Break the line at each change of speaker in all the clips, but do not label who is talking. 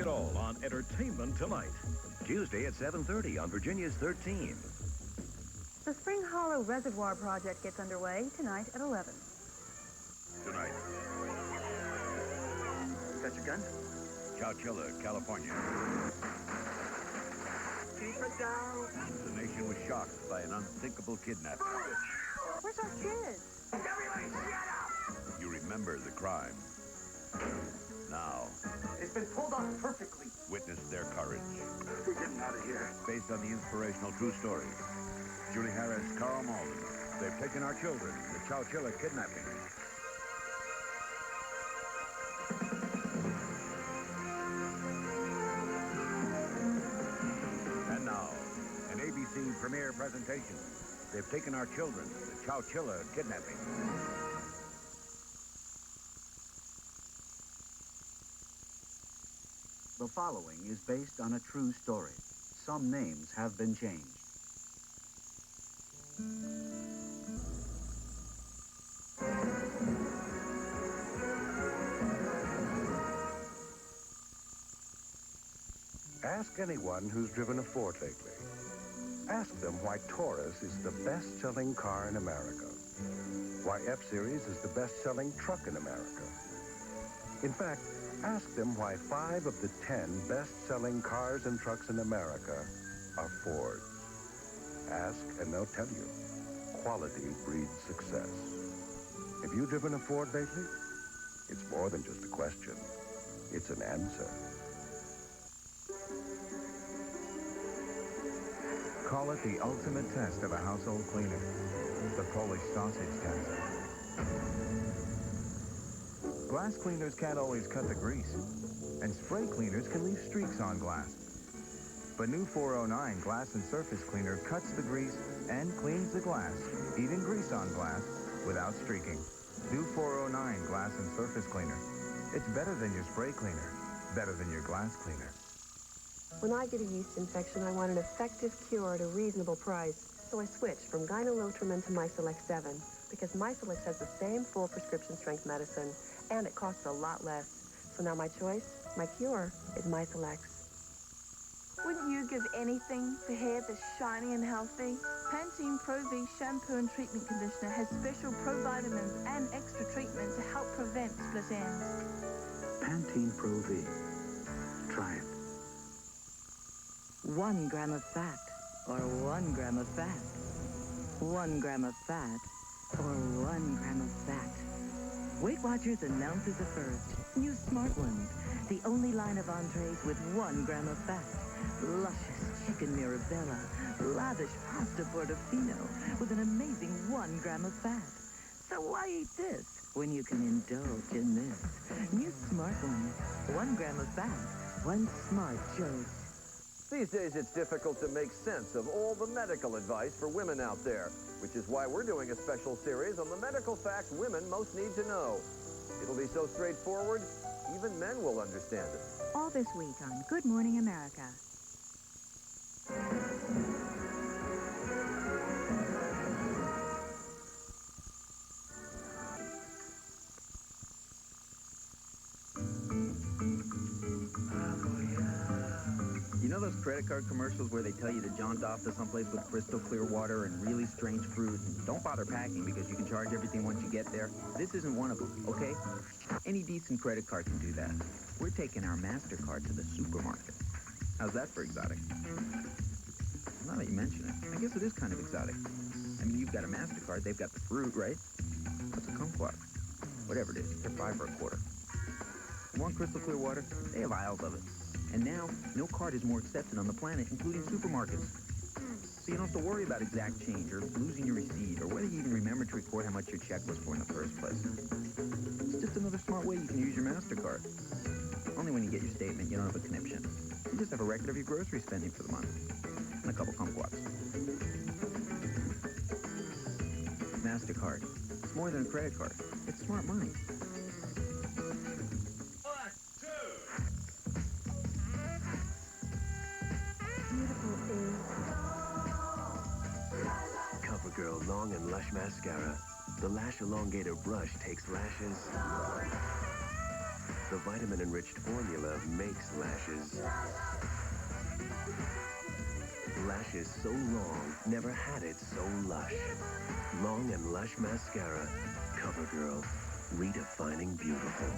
it all on Entertainment Tonight. Tuesday at 7:30 on Virginia's 13.
The Spring Hollow Reservoir Project gets underway tonight at 11.
Tonight.
Got your gun?
Chowchilla, California.
Keep it down.
The nation was shocked by an unthinkable kidnapping.
Where's our kids?
Everybody shut up!
You remember the crime. Now,
It's been pulled off perfectly.
witness their courage.
We're getting out of here.
Based on the inspirational true story. Julie Harris, Carl Malden. They've taken our children. The Chowchilla Kidnapping. And now, an ABC premiere presentation. They've taken our children. The Chowchilla Kidnapping.
The following is based on a true story. Some names have been changed.
Ask anyone who's driven a Ford lately. Ask them why Taurus is the best-selling car in America. Why F-Series is the best-selling truck in America. In fact, ask them why 5 of the 10 best-selling cars and trucks in America are Fords. Ask and they'll tell you. Quality breeds success. Have you driven a Ford lately? It's more than just a question. It's an answer.
Call it the ultimate test of a household cleaner. The Polish sausage test. Glass cleaners can't always cut the grease, and spray cleaners can leave streaks on glass. But new 409 Glass and Surface Cleaner cuts the grease and cleans the glass, even grease on glass, without streaking. New 409 Glass and Surface Cleaner. It's better than your spray cleaner, better than your glass cleaner.
When I get a yeast infection, I want an effective cure at a reasonable price. So I switched from Gynolotrimine to Mycelex 7 because Mycelex has the same full prescription strength medicine and it costs a lot less. So now my choice, my cure, is Mycelex.
Wouldn't you give anything for hair that's shiny and healthy? Pantene Pro V shampoo and treatment conditioner has special provitamins and extra treatment to help prevent split ends.
Pantene Pro V. Try it.
1 gram of fat, or 1 gram of fat. 1 gram of fat, or 1 gram of fat. Weight Watchers announces a first. New Smart Ones, the only line of entrees with 1 gram of fat. Luscious chicken mirabella, lavish pasta portofino with an amazing 1 gram of fat. So why eat this when you can indulge in this? New Smart Ones, 1 gram of fat, 1 smart choice.
These days, it's difficult to make sense of all the medical advice for women out there, which is why we're doing a special series on the medical facts women most need to know. It'll be so straightforward, even men will understand it.
All this week on Good Morning America.
You know those credit card commercials where they tell you to jaunt off to someplace with crystal clear water and really strange fruit and don't bother packing because you can charge everything once you get there? This isn't one of them, okay? Any decent credit card can do that. We're taking our MasterCard to the supermarket. How's that for exotic? Now that you mention it, I guess it is kind of exotic. I mean, you've got a MasterCard, they've got the fruit, right? What's a kumquat? Whatever it is, they're $5 for a quarter. Want crystal clear water? They have aisles of it. And now, no card is more accepted on the planet, including supermarkets. So you don't have to worry about exact change or losing your receipt or whether you even remember to report how much your check was for in the first place. It's just another smart way you can use your MasterCard. Only when you get your statement, you don't have a conniption. You just have a record of your grocery spending for the month. And a couple kumquats. MasterCard. It's more than a credit card. It's smart money.
CoverGirl Long and Lush Mascara. The Lash Elongator brush takes lashes The vitamin-enriched formula makes lashes. Lashes so long, never had it so lush. Long and Lush Mascara. CoverGirl, redefining beautiful.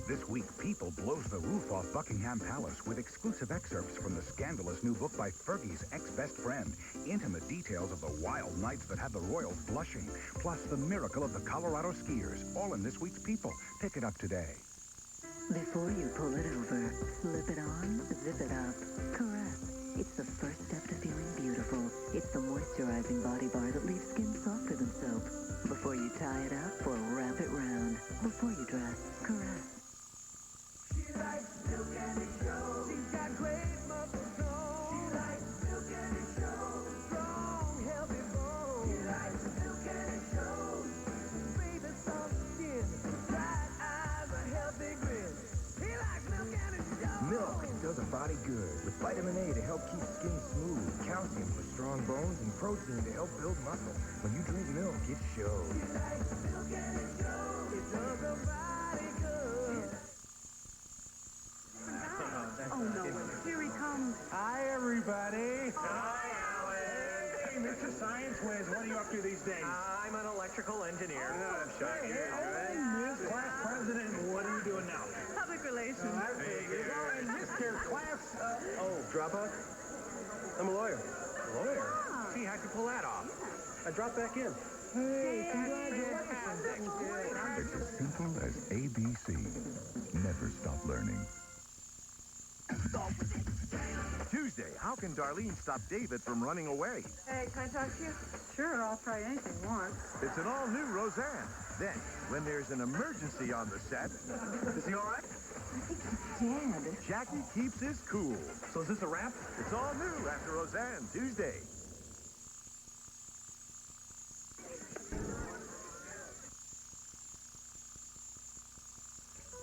This week, People blows the roof off Buckingham Palace with exclusive excerpts from the scandalous new book by Fergie's ex-best friend. Intimate details of the wild nights that had the royals blushing, plus the miracle of the Colorado skiers, all in this week's People. Pick it up today.
Before you pull it over, slip it on, zip it up. Caress. It's the first step to feeling beautiful. It's the moisturizing body bar that leaves skin softer than soap. Before you tie it up or wrap it round. Before you dress, caress.
She likes milk and it shows. She's got great muscle tone. She likes milk and it shows. Strong, healthy bones. She likes milk and it shows. Baby, soft skin, bright eyes, a healthy grin. He likes milk and it shows.
Milk does a body good with vitamin A to help keep skin smooth, calcium for strong bones, and protein to help build muscle. When you drink milk, it shows.
She likes milk and it shows. It does a body good.
Oh, no. Here he comes.
Hi, everybody. Hi, Alex. Hey, Mr. Science Whiz, what are you up to these days?
I'm an electrical engineer.
Hey, Ms. Class President, what are you doing now?
Public relations.
And Mr. Class,
Dropout? I'm a lawyer.
lawyer. See, how'd you pull that off?
I dropped back in.
Hey, congratulations.
It's as simple as ABC. Never stop learning. Tuesday, how can Darlene stop David from running away?
Hey, can I talk to you? Sure, I'll try anything once.
It's an all-new Roseanne. Then, when there's an emergency on the set... Is he all right?
I think he's dead.
Jackie keeps his cool.
So is this a wrap?
It's all new after Roseanne, Tuesday.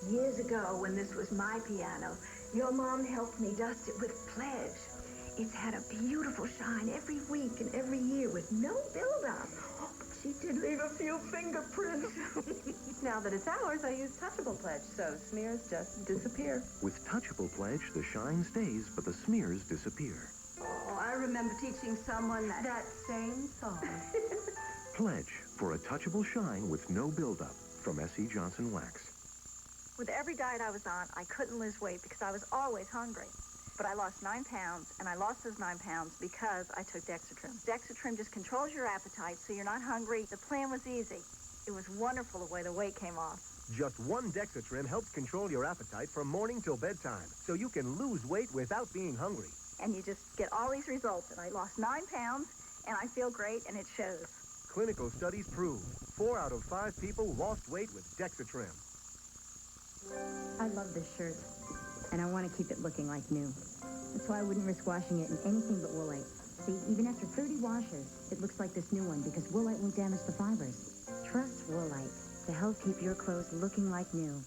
Years ago, when this was my piano, your mom helped me dust it with Pledge. It's had a beautiful shine every week and every year with no buildup. Oh, but she did leave a few fingerprints.
Now that it's ours, I use Touchable Pledge, so smears just disappear.
With Touchable Pledge, the shine stays, but the smears disappear.
Oh, I remember teaching someone that
same song.
Pledge for a touchable shine with no buildup from S.E. Johnson Wax.
With every diet I was on, I couldn't lose weight because I was always hungry. But I lost 9 pounds, and I lost those 9 pounds because I took Dexatrim. Dexatrim just controls your appetite so you're not hungry. The plan was easy. It was wonderful the way the weight came off.
Just one Dexatrim helps control your appetite from morning till bedtime, so you can lose weight without being hungry.
And you just get all these results, and I lost 9 pounds, and I feel great, and it shows.
Clinical studies prove 4 out of 5 people lost weight with Dexatrim.
I love this shirt, and I want to keep it looking like new. That's why I wouldn't risk washing it in anything but Woolite. See, even after 30 washes, it looks like this new one because Woolite won't damage the fibers. Trust Woolite to help keep your clothes looking like new.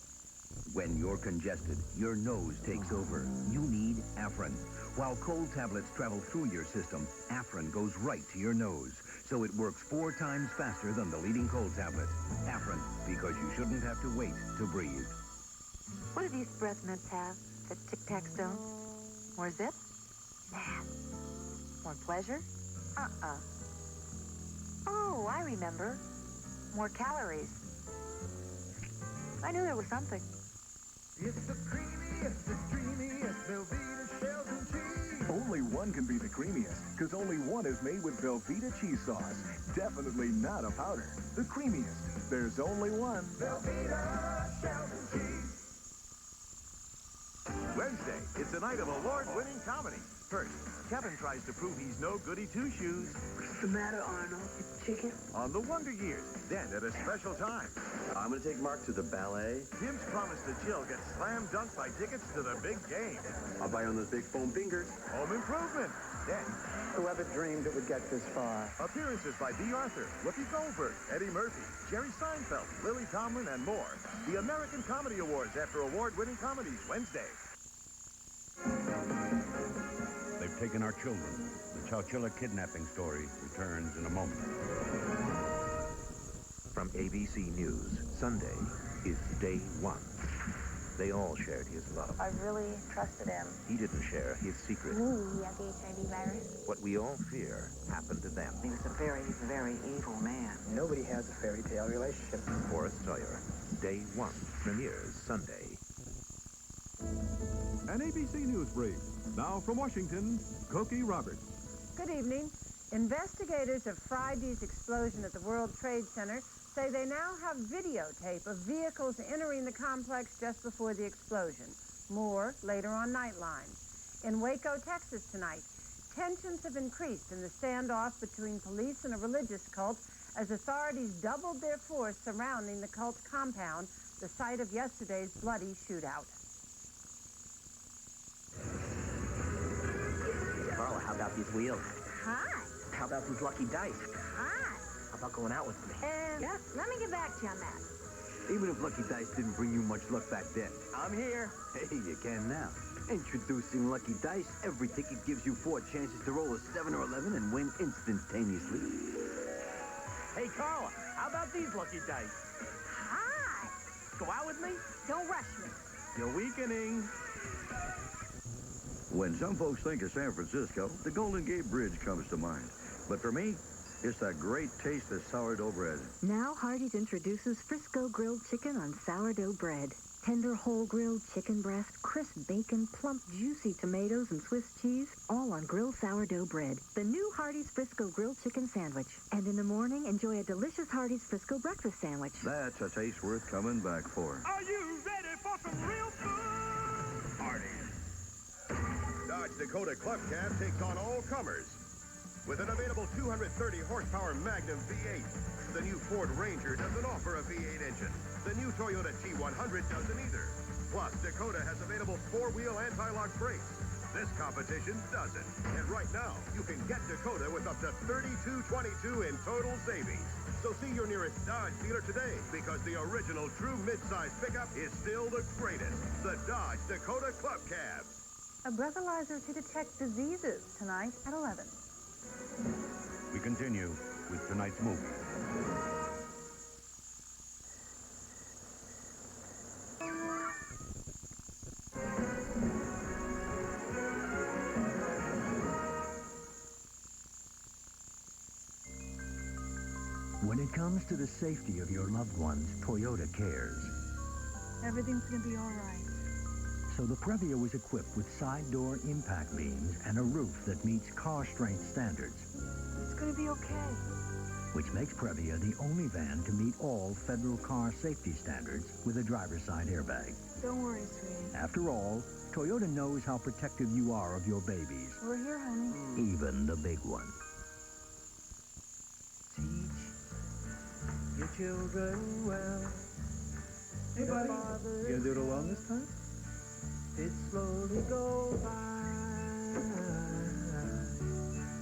When you're congested, your nose takes over. You need Afrin. While cold tablets travel through your system, Afrin goes right to your nose. So it works 4 times faster than the leading cold tablet. Afrin, because you shouldn't have to wait to breathe.
What do these breath mints have that Tic-Tacs don't? More zip? Nah. More pleasure? Uh-uh. Oh, I remember. More calories. I knew there was something.
It's the creamiest, the dreamiest Velveeta shells and cheese.
Only one can be the creamiest, because only one is made with Velveeta cheese sauce. Definitely not a powder. The creamiest. There's only one.
Velveeta shells and cheese.
Wednesday, it's a night of award-winning comedy. First, Kevin tries to prove he's no goody two-shoes.
What's the matter, Arnold? Chicken?
On the Wonder Years, then at a special time.
I'm going to take Mark to the ballet.
Tim's promise to Jill gets slam dunked by tickets to the big game.
I'll buy on those big foam fingers.
Home Improvement. Then,
whoever dreamed it would get this far.
Appearances by B. Arthur, Whoopi Goldberg, Eddie Murphy, Jerry Seinfeld, Lily Tomlin, and more. The American Comedy Awards after award-winning comedies Wednesday. They've taken our children. The Chowchilla kidnapping story returns in a moment.
From ABC News, Sunday, is day one. They all shared his love.
I really trusted him.
He didn't share his secret.
Ooh, he had the HIV virus.
What we all fear happened to them.
He was a very, very evil man.
Nobody has a fairy tale relationship.
Forrest Sawyer, day one, premieres Sunday.
An ABC News brief. Now from Washington, Cokie Roberts.
Good evening. Investigators of Friday's explosion at the World Trade Center say they now have videotape of vehicles entering the complex just before the explosion. More later on Nightline. In Waco, Texas tonight, tensions have increased in the standoff between police and a religious cult as authorities doubled their force surrounding the cult's compound, the site of yesterday's bloody shootout.
Carla, how about these wheels?
Hot.
How about these lucky dice?
Hot.
How about going out with me?
Yeah, let me get back to you on that.
Even if Lucky Dice didn't bring you much luck back then.
I'm here.
Hey, you can now. Introducing Lucky Dice. Every ticket gives you 4 chances to roll a 7 or 11 and win instantaneously.
Hey, Carla, how about these lucky dice?
Hot.
Go out with me?
Don't rush me.
You're weakening.
When some folks think of San Francisco, the Golden Gate Bridge comes to mind. But for me, it's that great taste of sourdough bread.
Now Hardee's introduces Frisco grilled chicken on sourdough bread. Tender whole grilled chicken breast, crisp bacon, plump juicy tomatoes and Swiss cheese, all on grilled sourdough bread. The new Hardee's Frisco grilled chicken sandwich. And in the morning, enjoy a delicious Hardee's Frisco breakfast sandwich.
That's a taste worth coming back for.
Are you ready for some real food?
Hardee's. Dodge Dakota Club Cab takes on all comers. With an available 230 horsepower Magnum V8, the new Ford Ranger doesn't offer a V8 engine. The new Toyota T100 doesn't either. Plus, Dakota has available 4-wheel anti-lock brakes. This competition doesn't. And right now, you can get Dakota with up to $32.22 in total savings. So see your nearest Dodge dealer today, because the original true midsize pickup is still the greatest. The Dodge Dakota Club Cabs.
A breathalyzer to detect diseases tonight at 11.
We continue with tonight's movie.
When it comes to the safety of your loved ones, Toyota cares.
Everything's gonna be all right.
So the Previa was equipped with side door impact beams and a roof that meets car strength standards,
It's gonna be okay.
which makes Previa the only van to meet all federal car safety standards with a driver's side airbag.
Don't worry, sweetie.
After all, Toyota knows how protective you are of your babies,
We're here, honey.
even the big ones.
Your children well.
Hey, buddy. You gonna do it alone this time?
It slowly go by.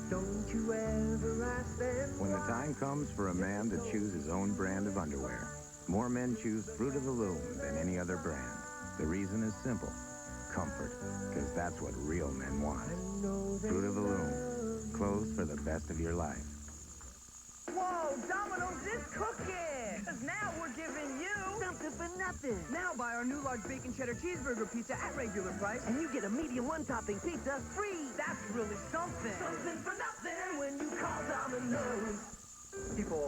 Don't you ever ask them
When the time comes for a man to choose his own brand of underwear, more men choose Fruit of the Loom than any other brand. The reason is simple. Comfort. Because that's what real men want. Fruit of the Loom. Clothes for the best of your life.
Whoa, Domino's is cooking! Because now we're giving you something for nothing. Now buy our new large bacon cheddar cheeseburger pizza at regular price, and you get a medium one-topping pizza free. That's really something. Something for nothing when you call Domino's.
People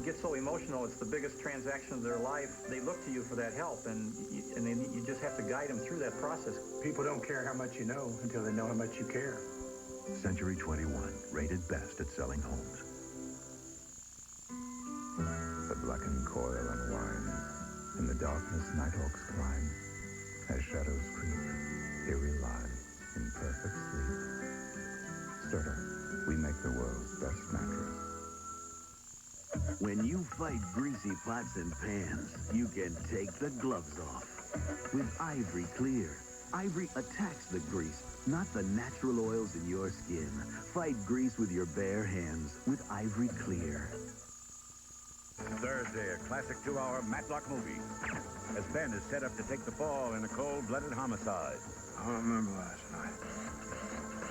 get so emotional. It's the biggest transaction of their life. They look to you for that help, and you just have to guide them through that process.
People don't care how much you know until they know how much you care.
Century 21, rated best at selling homes.
The blackened coil unwinds. In the darkness, nighthawks climb. As shadows creep, here we lie, in perfect sleep. Serta, we make the world's best mattress.
When you fight greasy pots and pans, you can take the gloves off. With Ivory Clear, Ivory attacks the grease, not the natural oils in your skin. Fight grease with your bare hands with Ivory Clear.
Thursday, a classic 2-hour Matlock movie. As Ben is set up to take the fall in a cold-blooded homicide.
I don't remember last night.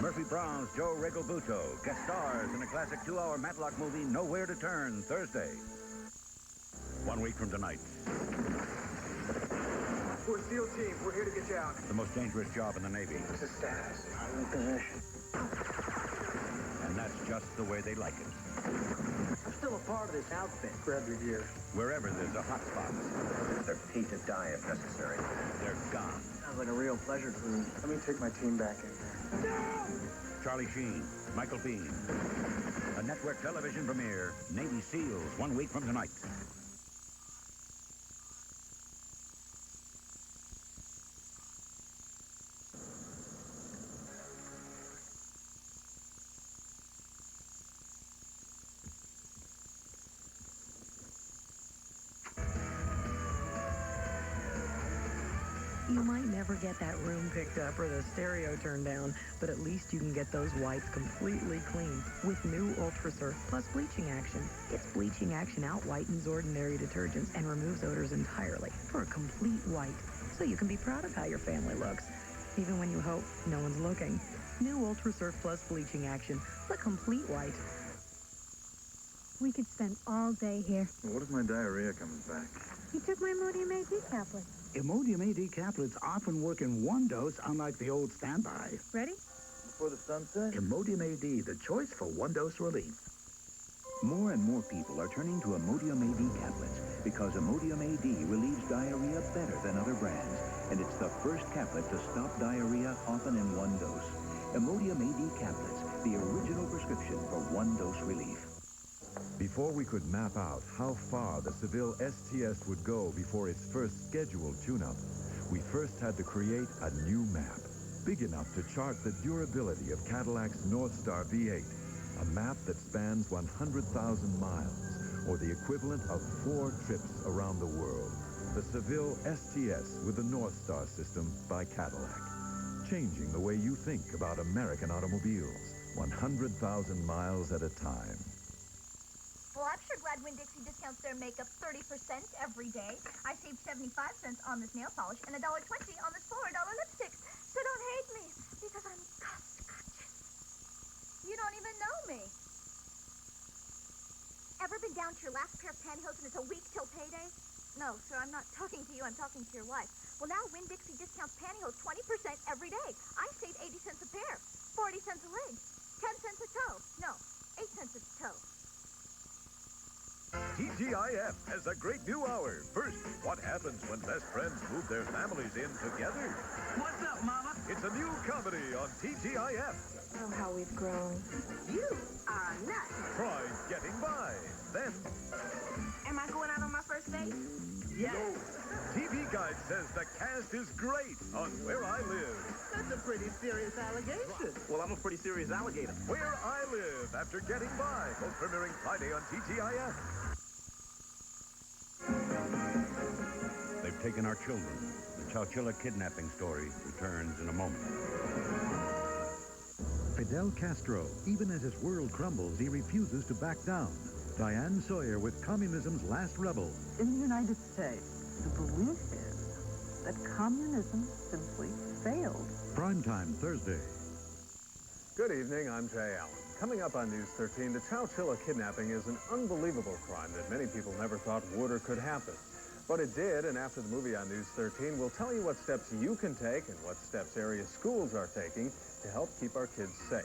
Murphy Brown's Joe Regalbuto guest stars in a classic 2-hour Matlock movie, Nowhere to Turn, Thursday. 1 week from tonight.
We're a SEAL team. We're here to get you out.
The most dangerous job in the Navy.
What's the status? I'm in position.
And that's just the way they like it.
I'm still a part of this outfit.
Grab your gear.
Wherever there's a hot spot,
They're paid to die if necessary.
they're gone.
Sounds like a real pleasure cruise.
Let me take my team back in here.
Charlie Sheen, Michael Bean. A network television premiere, Navy SEALs, 1 week from tonight.
You might never get that room picked up or the stereo turned down, but at least you can get those whites completely clean with new Ultra Surf Plus bleaching action. Its bleaching action out-whitens ordinary detergents and removes odors entirely for a complete white, so you can be proud of how your family looks, even when you hope no one's looking. New Ultra Surf Plus bleaching action, the complete white.
We could spend all day here.
Well, what if my diarrhea comes back?
You took my Imodium AD caplet.
Imodium AD caplets often work in one dose, unlike the old standby.
Ready?
Before the sun sets?
Imodium AD, the choice for one-dose relief.
More and more people are turning to Imodium AD caplets because Imodium AD relieves diarrhea better than other brands, and it's the first caplet to stop diarrhea, often in one dose. Imodium AD caplets, the original prescription for one-dose relief.
Before we could map out how far the Seville STS would go before its first scheduled tune-up, we first had to create a new map, big enough to chart the durability of Cadillac's Northstar V8, a map that spans 100,000 miles, or the equivalent of 4 trips around the world. The Seville STS with the Northstar system by Cadillac, changing the way you think about American automobiles, 100,000 miles at a time.
Well, I'm sure glad Winn-Dixie discounts their makeup 30% every day. I saved 75 cents on this nail polish and $1.20 on this $4 lipstick. So don't hate me, because I'm cost-conscious. You don't even know me. Ever been down to your last pair of pantyhose and it's a week till payday? No, sir, I'm not talking to you. I'm talking to your wife. Well, now Winn-Dixie discounts pantyhose 20% every day. I save 80 cents a pair, 40 cents a leg, 10 cents a toe. No, 8 cents a toe.
TGIF has a great new hour. First, what happens when best friends move their families in together?
What's up, Mama?
It's a new comedy on TGIF.
Oh, how we've grown. You are nuts.
Try Getting By. Then,
Am I going out on my first date? Yes.
TV Guide says the cast is great on Where I Live.
That's a pretty serious allegation.
Well, I'm a pretty serious alligator. Where I Live after Getting By. Both premiering Friday on TGIF.
They've taken our children. The Chowchilla kidnapping story returns in a moment.
Fidel Castro, even as his world crumbles, he refuses to back down. Diane Sawyer with communism's last rebel.
In the United States, the belief is that communism simply failed.
Primetime Thursday.
Good evening, I'm Jay Allen. Coming up on News 13, the Chowchilla kidnapping is an unbelievable crime that many people never thought would or could happen. But it did, and after the movie on News 13, we'll tell you what steps you can take and what steps area schools are taking to help keep our kids safe.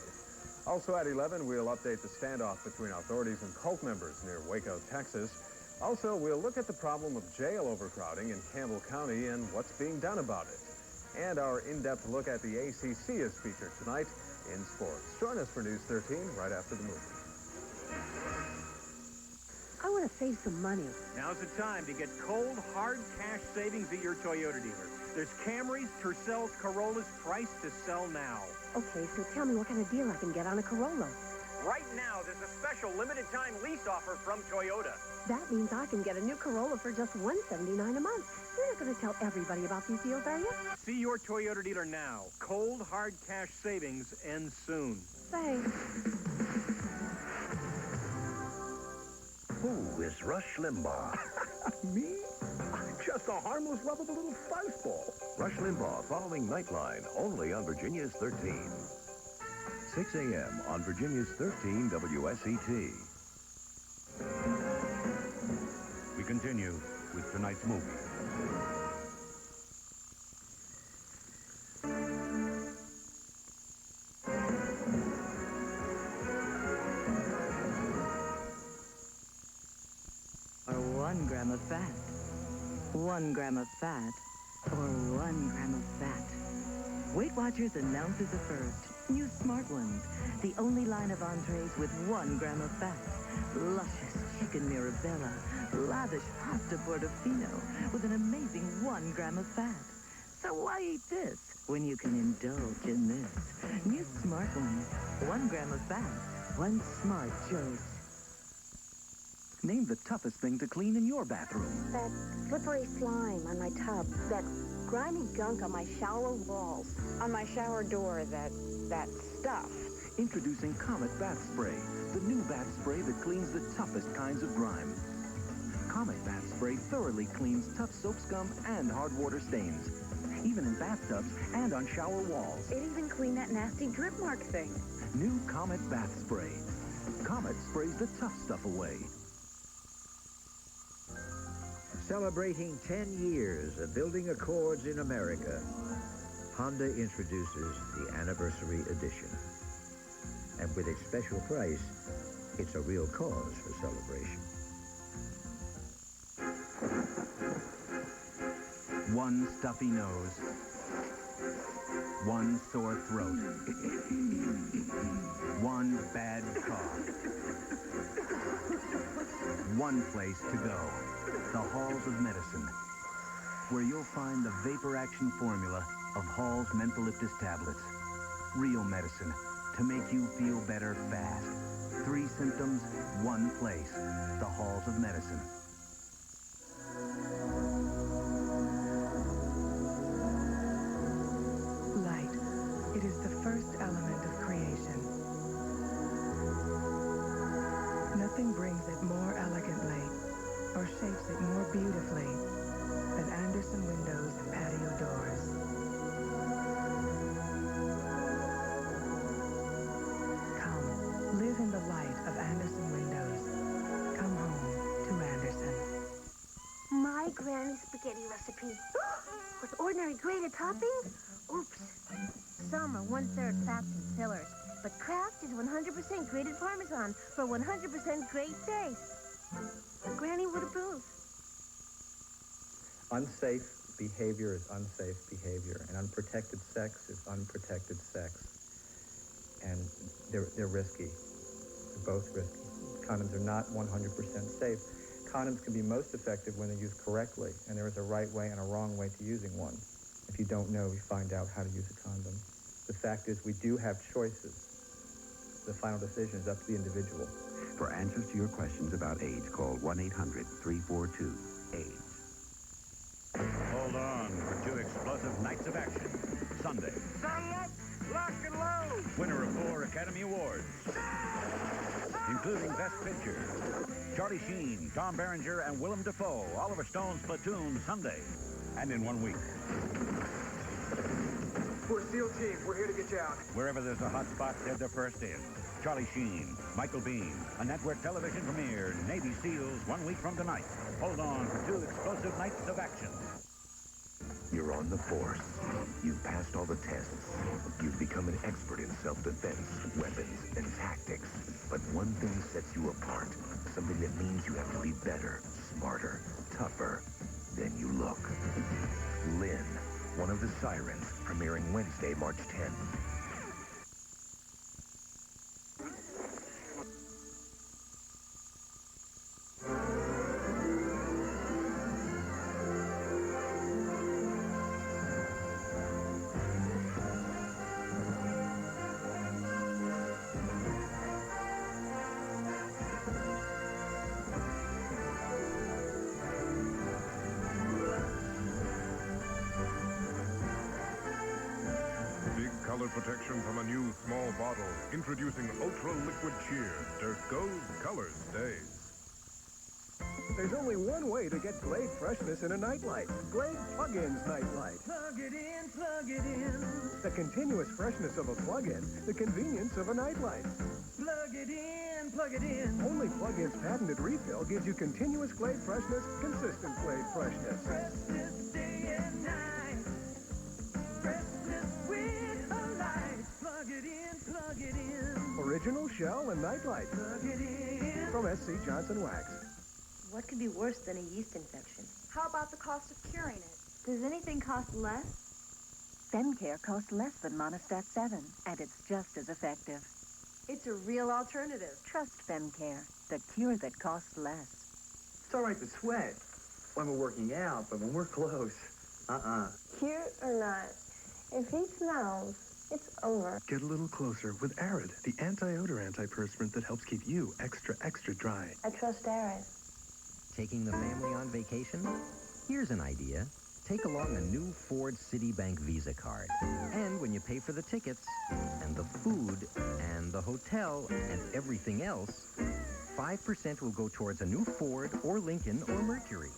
Also at 11, we'll update the standoff between authorities and cult members near Waco, Texas. Also, we'll look at the problem of jail overcrowding in Campbell County and what's being done about it. And our in-depth look at the ACC is featured tonight in sports. Join us for News 13 right after the movie.
I want to save some money.
Now's the time to get cold, hard cash savings at your Toyota dealer. There's Camrys, Tercels, Corollas priced to sell now.
Okay, so tell me what kind of deal I can get on a Corolla.
Right now, there's a special limited-time lease offer from Toyota.
That means I can get a new Corolla for just $179 a month. You're not going to tell everybody about these deals, are you?
See your Toyota dealer now. Cold, hard cash savings ends soon.
Thanks.
Who is Rush Limbaugh?
Me? Just a harmless, lovable little fuzzball.
Rush Limbaugh following Nightline, only on Virginia's 13. 6 a.m. on Virginia's 13 WSET.
We continue with tonight's movie.
1 gram of fat. 1 gram of fat, or 1 gram of fat. Weight Watchers announces it first. New Smart Ones, the only line of entrees with 1 gram of fat. Luscious chicken mirabella, lavish pasta portofino with an amazing 1 gram of fat. So why eat this when you can indulge in this? New Smart Ones, 1 gram of fat, 1 smart choice.
Name the toughest thing to clean in your bathroom.
That slippery slime on my tub. That grimy gunk on my shower walls. On my shower door, that stuff.
Introducing Comet Bath Spray, the new bath spray that cleans the toughest kinds of grime. Comet Bath Spray thoroughly cleans tough soap scum and hard water stains, even in bathtubs and on shower walls.
It even cleaned that nasty drip mark thing.
New Comet Bath Spray. Comet sprays the tough stuff away.
Celebrating 10 years of building Accords in America, Honda introduces the Anniversary Edition. And with its special price, it's a real cause for celebration.
One stuffy nose. One sore throat. One bad cough. One place to go. The Halls of Medicine, where you'll find the vapor action formula of Hall's Mentholyptus tablets. Real medicine to make you feel better fast. 3 symptoms, 1 place. The Halls of Medicine.
Light. It is the first element of creation. Nothing brings it more elegantly or shapes it more beautifully than Anderson windows and patio doors. Come, live in the light of Anderson windows. Come home to Anderson.
My granny's spaghetti recipe. With ordinary grated toppings? Oops. Some are 1/3 fats and fillers, but Kraft is 100% grated Parmesan for 100% great taste. Granny would approve.
Unsafe behavior is unsafe behavior, and unprotected sex is unprotected sex. And they're risky. They're both risky. Condoms are not 100% safe. Condoms can be most effective when they're used correctly, and there is a right way and a wrong way to using one. If you don't know, you find out how to use a condom. The fact is, we do have choices. The final decision is up to the individual.
For answers to your questions about AIDS, call 1-800-342-AIDS. Hold on for 2 explosive nights of action. Sunday.
Saddle up, lock and load.
Winner of 4 Academy Awards, including Best Picture. Charlie Sheen, Tom Berenger, and Willem Dafoe. Oliver Stone's Platoon, Sunday. And in 1 week.
We're SEAL Team. We're here to get you out.
Wherever there's a hot spot, they're the first in. Charlie Sheen, Michael Biehn, a network television premiere, Navy SEALs 1 week from tonight. Hold on for 2 explosive nights of action.
You're on the force. You've passed all the tests. You've become an expert in self-defense, weapons, and tactics. But one thing sets you apart. Something that means you have to be better, smarter, tougher than you look. Lynn, one of the Sirens, premiering Wednesday, March 10th.
Protection from a new small bottle. Introducing Ultra Liquid Cheer. Dirt goes, color stays.
There's only one way to get Glade freshness in a nightlight. Glade Plug-in's Nightlight.
Plug it in, plug it in.
The continuous freshness of a plug-in, the convenience of a nightlight.
Plug it in, plug it in.
Only Plug-in's patented refill gives you continuous Glade freshness, consistent Glade freshness.
Freshness day and night. Freshness with a light. Plug it in, plug it in.
Original shell and nightlight.
Plug it in.
From SC Johnson Wax.
What could be worse than a yeast infection?
How about the cost of curing it? Does anything cost less?
FemCare costs less than Monostat 7, and it's just as effective.
It's a real alternative.
Trust FemCare, the cure that costs less.
It's all right to sweat when we're working out, but when we're close,
Cute or not, if he smells, it's over.
Get a little closer with Arid, the anti-odor antiperspirant that helps keep you extra, extra dry.
I trust Arid.
Taking the family on vacation? Here's an idea. Take along a new Ford Citibank Visa card. And when you pay for the tickets, and the food, and the hotel, and everything else, 5% will go towards a new Ford or Lincoln or Mercury.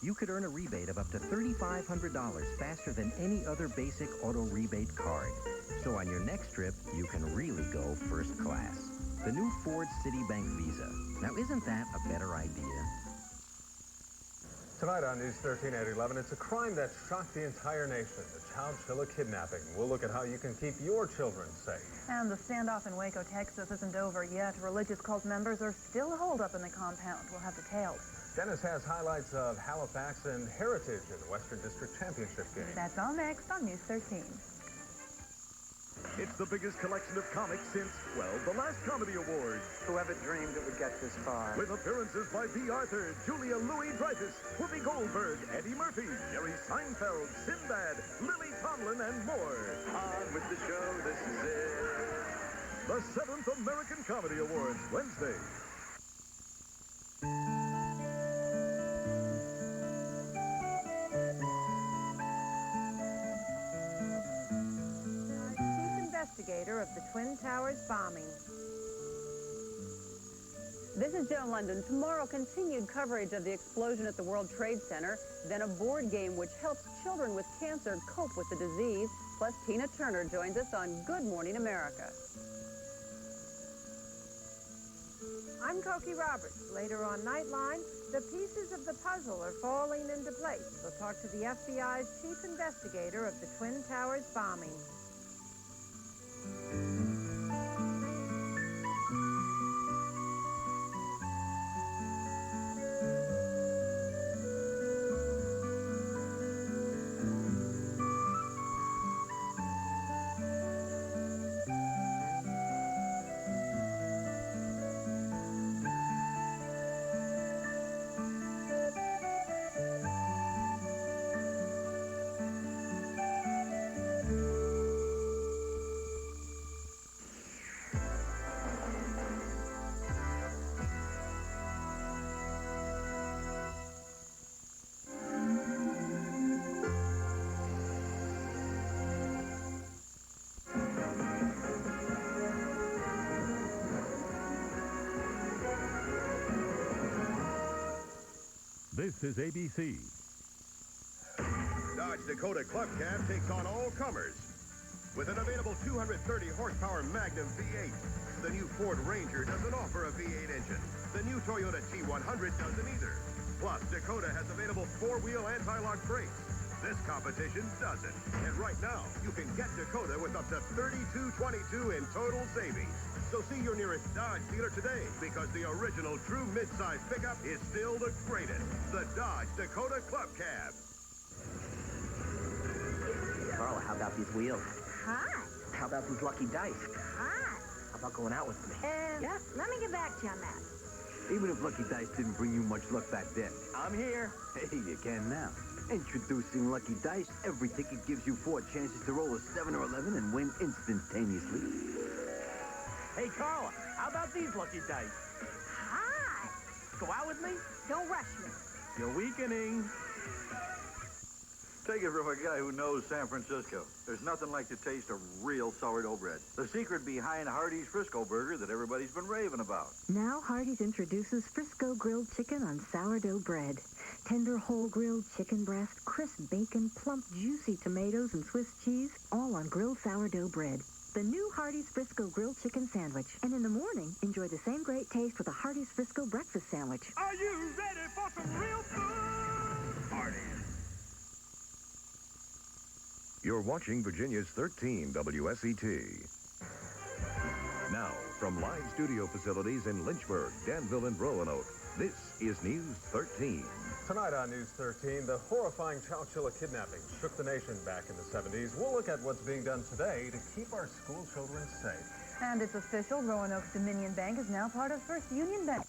You could earn a rebate of up to $3,500 faster than any other basic auto rebate card. So on your next trip, you can really go first class. The new Ford Citibank Visa. Now, isn't that a better idea?
Tonight on News 13 at 11, it's a crime that shocked the entire nation, the Chowchilla kidnapping. We'll look at how you can keep your children safe.
And the standoff in Waco, Texas isn't over yet. Religious cult members are still holed up in the compound. We'll have details.
Dennis has highlights of Halifax and Heritage in the Western District Championship game.
That's all next on News 13.
It's the biggest collection of comics since, well, the last Comedy Awards.
Whoever dreamed it would get this far.
With appearances by B. Arthur, Julia Louis-Dreyfus, Whoopi Goldberg, Eddie Murphy, Jerry Seinfeld, Sinbad, Lily Tomlin, and more. On with the show, this is it. The 7th American Comedy Awards, Wednesday.
Investigator of the Twin Towers bombing. This is Joan London. Tomorrow, continued coverage of the explosion at the World Trade Center, then a board game which helps children with cancer cope with the disease. Plus, Tina Turner joins us on Good Morning America.
I'm Cokie Roberts. Later on Nightline, the pieces of the puzzle are falling into place. We'll talk to the FBI's chief investigator of the Twin Towers bombing.
This is ABC.
Dodge Dakota Club Cab takes on all comers. With an available 230 horsepower Magnum V8, the new Ford Ranger doesn't offer a V8 engine. The new Toyota T100 doesn't either. Plus, Dakota has available four-wheel anti-lock brakes. This competition doesn't. And right now, you can get Dakota with up to $32.22 in total savings. So see your nearest Dodge dealer today, because the original true midsize pickup is still the greatest. The Dodge Dakota Club Cab.
Carla, how about these wheels?
Hot.
How about these lucky dice?
Hot.
How about going out with me?
Yeah, let me get back to you on that.
Even if Lucky Dice didn't bring you much luck back then. I'm here. Hey, you can now. Introducing Lucky Dice. Every ticket gives you 4 chances to roll a 7 or 11 and win instantaneously.
Hey, Carla, how about these lucky dice?
Hot.
Go out with me?
Don't rush me.
You're weakening.
Take it from a guy who knows San Francisco. There's nothing like the taste of real sourdough bread. The secret behind Hardee's Frisco Burger that everybody's been raving about.
Now Hardee's introduces Frisco grilled chicken on sourdough bread. Tender whole grilled chicken breast, crisp bacon, plump juicy tomatoes, and Swiss cheese, all on grilled sourdough bread. The new Hardee's Frisco grilled chicken sandwich. And in the morning, enjoy the same great taste with a Hardee's Frisco breakfast sandwich.
Are you ready for some real food? Hardee's.
You're watching Virginia's 13 WSET. Now,
From live studio facilities in Lynchburg, Danville, and Roanoke, this is News 13.
Tonight on News 13, the horrifying Chowchilla kidnapping shook the nation back in the 70s. We'll look at what's being done today to keep our school children safe.
And it's official, Roanoke's Dominion Bank is now part of First Union Bank.